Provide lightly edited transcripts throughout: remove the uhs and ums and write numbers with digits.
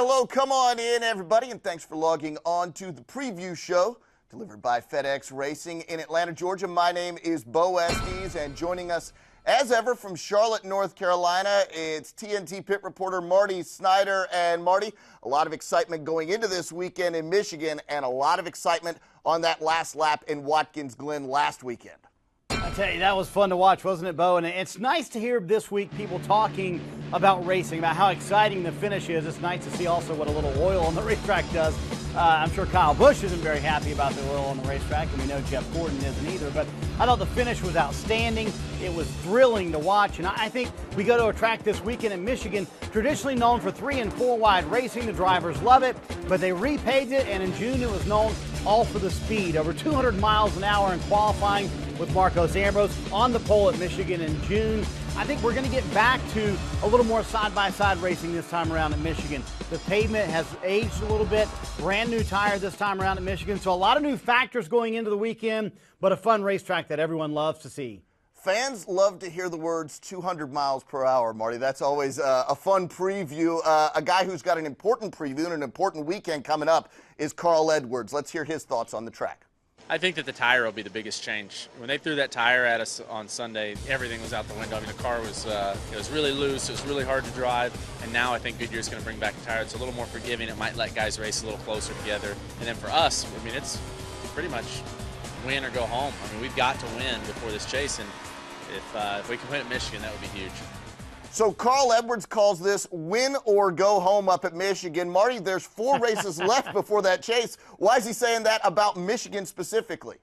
hello, come on in, everybody, and thanks for logging on to the preview show delivered by FedEx Racing in Atlanta, Georgia. My name is Bo Estes, and joining us as ever from Charlotte, North Carolina, it's TNT pit reporter Marty Snider. And Marty, a lot of excitement going into this weekend in Michigan, and a lot of excitement on that last lap in Watkins Glen last weekend. I tell you, that was fun to watch, wasn't it, Bo? And it's nice to hear this week people talking about racing, about how exciting the finish is. It's nice to see also what a little oil on the racetrack does. I'm sure Kyle Busch isn't very happy about the oil on the racetrack, and we know Jeff Gordon isn't either. But I thought the finish was outstanding. It was thrilling to watch, and I think we go to a track this weekend in Michigan, traditionally known for 3- and 4-wide racing. The drivers love it, but they repaved it, and in June it was known all for the speed. Over 200 miles an hour in qualifying with Marcos Ambrose on the pole at Michigan in June. I think we're going to get back to a little more side-by-side racing this time around at Michigan. The pavement has aged a little bit, brand new tire this time around at Michigan, so a lot of new factors going into the weekend, but a fun racetrack that everyone loves to see. Fans love to hear the words 200 miles per hour, Marty. That's always a fun preview. A guy who's got an important preview and an important weekend coming up is Carl Edwards. Let's hear his thoughts on the track. I think that the tire will be the biggest change. When they threw that tire at us on Sunday, everything was out the window. I mean, the car was it was really loose. It was really hard to drive. And now I think Goodyear's going to bring back a tire. It's a little more forgiving. It might let guys race a little closer together. And then for us, I mean, it's pretty much win or go home. I mean, we've got to win before this chase, and if we can win at Michigan, that would be huge. So Carl Edwards calls this win or go home up at Michigan. Marty, there's 4 races left before that chase. Why is he saying that about Michigan specifically?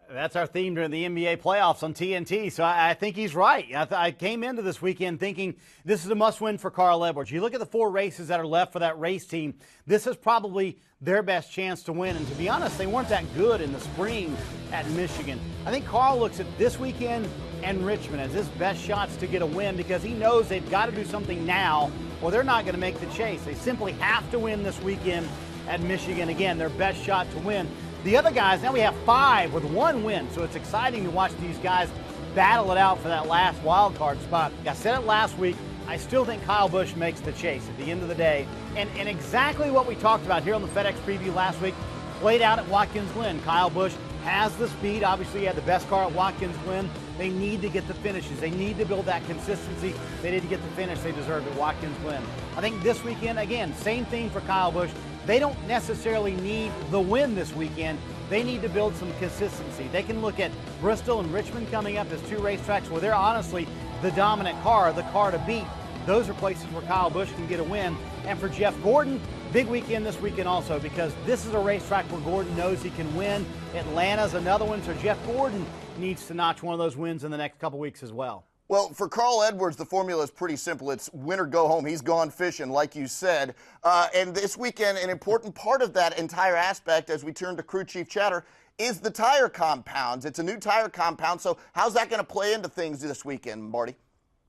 That's our theme during the NBA playoffs on TNT, so I think he's right. I came into this weekend thinking this is a must-win for Carl Edwards. You look at the 4 races that are left for that race team, this is probably their best chance to win. And to be honest, they weren't that good in the spring at Michigan. I think Carl looks at this weekend and Richmond as his best shots to get a win because he knows they've got to do something now or they're not going to make the chase. They simply have to win this weekend at Michigan. Again, their best shot to win. The other guys, now we have 5 with 1 win, so it's exciting to watch these guys battle it out for that last wild card spot. I said it last week, I still think Kyle Busch makes the chase at the end of the day. And exactly what we talked about here on the FedEx preview last week played out at Watkins Glen. Kyle Busch has the speed. Obviously, he had the best car at Watkins Glen. They need to get the finishes. They need to build that consistency. They need to get the finish they deserve at Watkins Glen. I think this weekend, again, same thing for Kyle Busch. They don't necessarily need the win this weekend. They need to build some consistency. They can look at Bristol and Richmond coming up as 2 racetracks where they're honestly the dominant car, the car to beat. Those are places where Kyle Busch can get a win. And for Jeff Gordon, big weekend this weekend also because this is a racetrack where Gordon knows he can win. Atlanta's another one, so Jeff Gordon needs to notch one of those wins in the next couple weeks as well. Well, for Carl Edwards, the formula is pretty simple. It's win or go home. He's gone fishing, like you said. And this weekend, an important part of that entire aspect, as we turn to crew chief chatter, is the tire compounds. It's a new tire compound, so how's that going to play into things this weekend, Marty?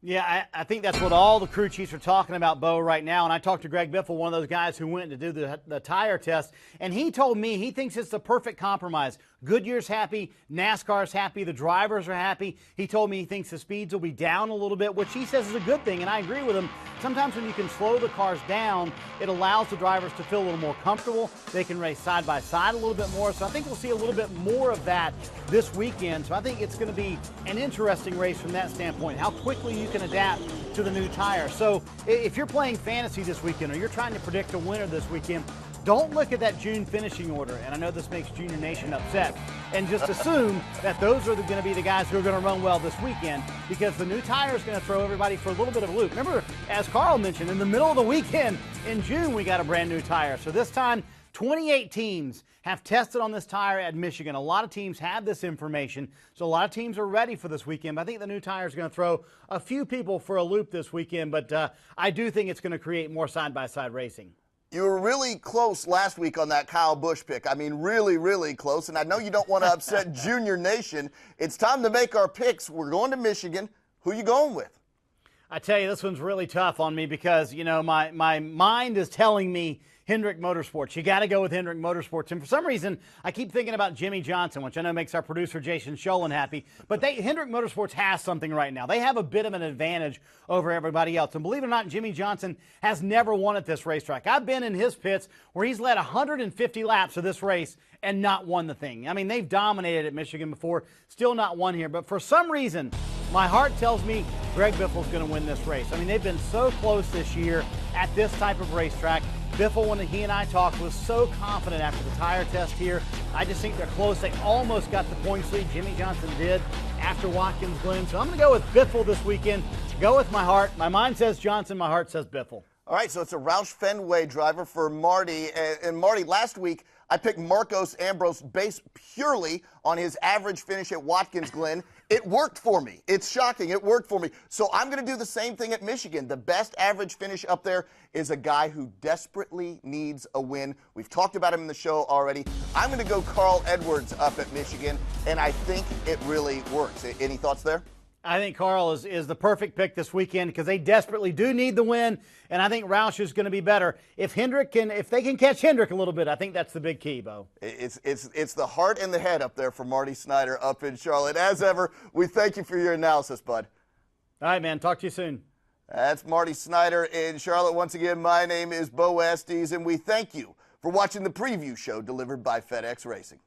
Yeah, I think that's what all the crew chiefs are talking about, Bo, right now. And I talked to Greg Biffle, one of those guys who went to do the tire test, and he told me he thinks it's the perfect compromise. Goodyear's happy, NASCAR's happy, the drivers are happy. He told me he thinks the speeds will be down a little bit, which he says is a good thing, and I agree with him. Sometimes when you can slow the cars down, it allows the drivers to feel a little more comfortable. They can race side by side a little bit more, so I think we'll see a little bit more of that this weekend. So I think it's going to be an interesting race from that standpoint, how quickly you can adapt to the new tire. So if you're playing fantasy this weekend or you're trying to predict a winner this weekend, don't look at that June finishing order, and I know this makes Junior Nation upset, and just assume that those are going to be the guys who are going to run well this weekend because the new tire is going to throw everybody for a little bit of a loop. Remember, as Carl mentioned, in the middle of the weekend in June, we got a brand new tire. So this time, 28 teams have tested on this tire at Michigan. A lot of teams have this information, so a lot of teams are ready for this weekend. But I think the new tire is going to throw a few people for a loop this weekend, but I do think it's going to create more side-by-side racing. You were really close last week on that Kyle Busch pick. I mean, really, really close. And I know you don't want to upset Junior Nation. It's time to make our picks. We're going to Michigan. Who are you going with? I tell you, this one's really tough on me because, you know, my mind is telling me Hendrick Motorsports. You got to go with Hendrick Motorsports. And for some reason, I keep thinking about Jimmy Johnson, which I know makes our producer Jason Sholin happy. But Hendrick Motorsports has something right now. They have a bit of an advantage over everybody else. And believe it or not, Jimmy Johnson has never won at this racetrack. I've been in his pits where he's led 150 laps of this race and not won the thing. I mean, they've dominated at Michigan before, still not won here. But for some reason, my heart tells me Greg Biffle's going to win this race. I mean, they've been so close this year at this type of racetrack. Biffle, when he and I talked, was so confident after the tire test here. I just think they're close. They almost got the points lead. Jimmy Johnson did after Watkins Glen. So I'm going to go with Biffle this weekend. Go with my heart. My mind says Johnson. My heart says Biffle. All right, so it's a Roush Fenway driver for Marty. And Marty, last week I picked Marcos Ambrose based purely on his average finish at Watkins Glen. It worked for me. It's shocking. It worked for me. So I'm going to do the same thing at Michigan. The best average finish up there is a guy who desperately needs a win. We've talked about him in the show already. I'm going to go Carl Edwards up at Michigan, and I think it really works. Any thoughts there? I think Carl is the perfect pick this weekend because they desperately do need the win, and I think Roush is going to be better. If they can catch Hendrick a little bit, I think that's the big key, Bo. It's the heart and the head up there for Marty Snider up in Charlotte. As ever, we thank you for your analysis, bud. All right, man. Talk to you soon. That's Marty Snider in Charlotte. Once again, my name is Bo Estes, and we thank you for watching the preview show delivered by FedEx Racing.